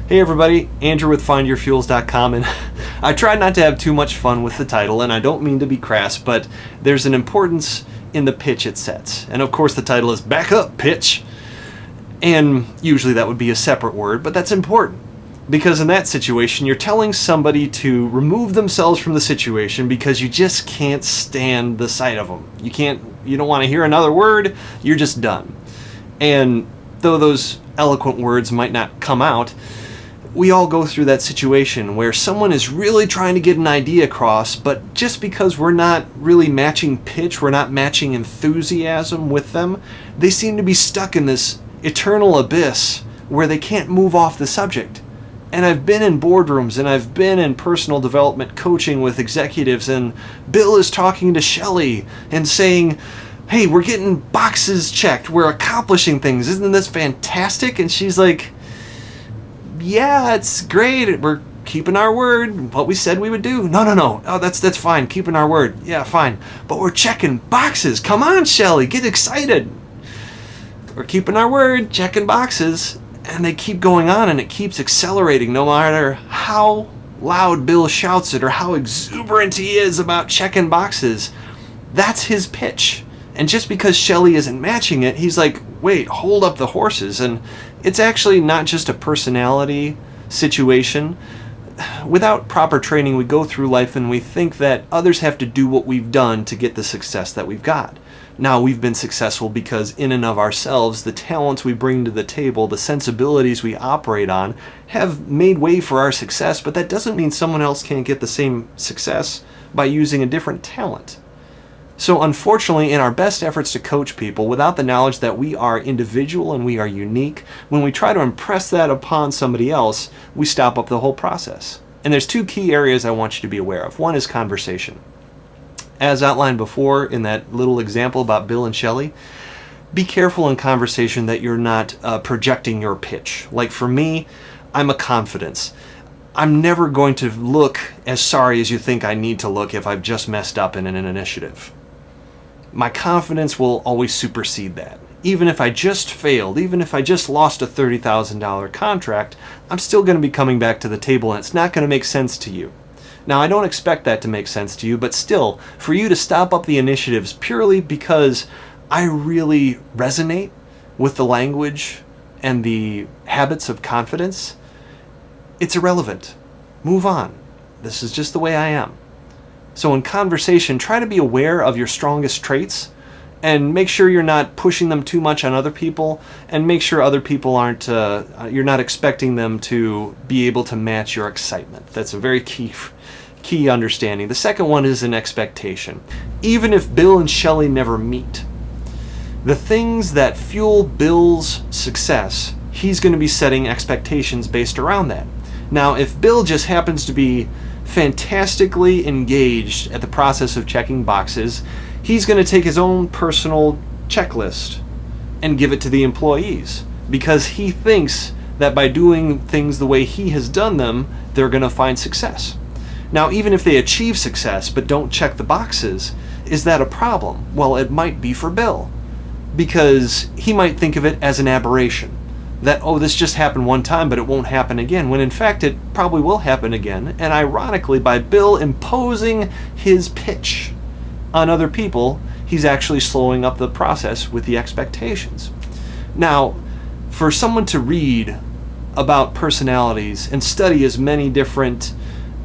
Hey everybody, Andrew with FindYourFuels.com, and I tried not to have too much fun with the title, and I don't mean to be crass, but there's an importance in the pitch it sets. And of course the title is Back Up, Pitch! And usually that would be a separate word, but that's important. Because in that situation, you're telling somebody to remove themselves from the situation because you just can't stand the sight of them. You don't want to hear another word, you're just done. And though those eloquent words might not come out, we all go through that situation where someone is really trying to get an idea across, but just because we're not really matching pitch, we're not matching enthusiasm with them, they seem to be stuck in this eternal abyss where they can't move off the subject. And I've been in boardrooms and I've been in personal development coaching with executives, and Bill is talking to Shelly and saying, hey, we're getting boxes checked, we're accomplishing things, isn't this fantastic? And she's like, yeah, it's great, we're keeping our word, what we said we would do. No, oh, that's fine, keeping our word, yeah, fine, but we're checking boxes, come on Shelly, get excited. We're keeping our word, checking boxes, and they keep going on and it keeps accelerating no matter how loud Bill shouts it or how exuberant he is about checking boxes. That's his pitch. And just because Shelly isn't matching it, he's like, wait, hold up the horses. And it's actually not just a personality situation. Without proper training, we go through life and we think that others have to do what we've done to get the success that we've got. Now, we've been successful because in and of ourselves, the talents we bring to the table, the sensibilities we operate on, have made way for our success, but that doesn't mean someone else can't get the same success by using a different talent. So unfortunately, in our best efforts to coach people, without the knowledge that we are individual and we are unique, when we try to impress that upon somebody else, we stop up the whole process. And there's two key areas I want you to be aware of. One is conversation. As outlined before in that little example about Bill and Shelly, be careful in conversation that you're not projecting your pitch. Like for me, I'm a confidence. I'm never going to look as sorry as you think I need to look if I've just messed up in an initiative. My confidence will always supersede that. Even if I just failed, even if I just lost a $30,000 contract, I'm still going to be coming back to the table and it's not going to make sense to you. Now, I don't expect that to make sense to you, but still, for you to stop up the initiatives purely because I really resonate with the language and the habits of confidence, it's irrelevant. Move on. This is just the way I am. So in conversation, try to be aware of your strongest traits and make sure you're not pushing them too much on other people, and make sure other people aren't, you're not expecting them to be able to match your excitement. That's a very key understanding. The second one is an expectation. Even if Bill and Shelly never meet, the things that fuel Bill's success, he's going to be setting expectations based around that. Now, if Bill just happens to be fantastically engaged at the process of checking boxes, he's going to take his own personal checklist and give it to the employees because he thinks that by doing things the way he has done them, they're going to find success. Now, even if they achieve success but don't check the boxes, is that a problem? Well, it might be for Bill, because he might think of it as an aberration. That, oh, this just happened one time, but it won't happen again, when in fact it probably will happen again. And ironically, by Bill imposing his pitch on other people, he's actually slowing up the process with the expectations. Now, for someone to read about personalities and study as many different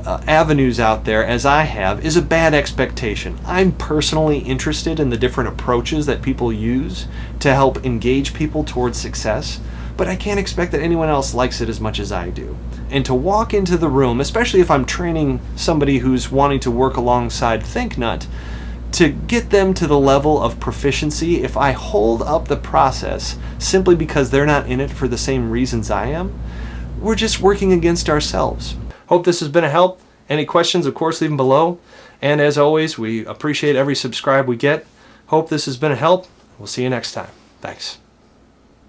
avenues out there as I have is a bad expectation. I'm personally interested in the different approaches that people use to help engage people towards success, but I can't expect that anyone else likes it as much as I do. And to walk into the room, especially if I'm training somebody who's wanting to work alongside ThinkNut, to get them to the level of proficiency, if I hold up the process simply because they're not in it for the same reasons I am, we're just working against ourselves. Hope this has been a help. Any questions, of course, leave them below. And as always, we appreciate every subscribe we get. Hope this has been a help. We'll see you next time. Thanks.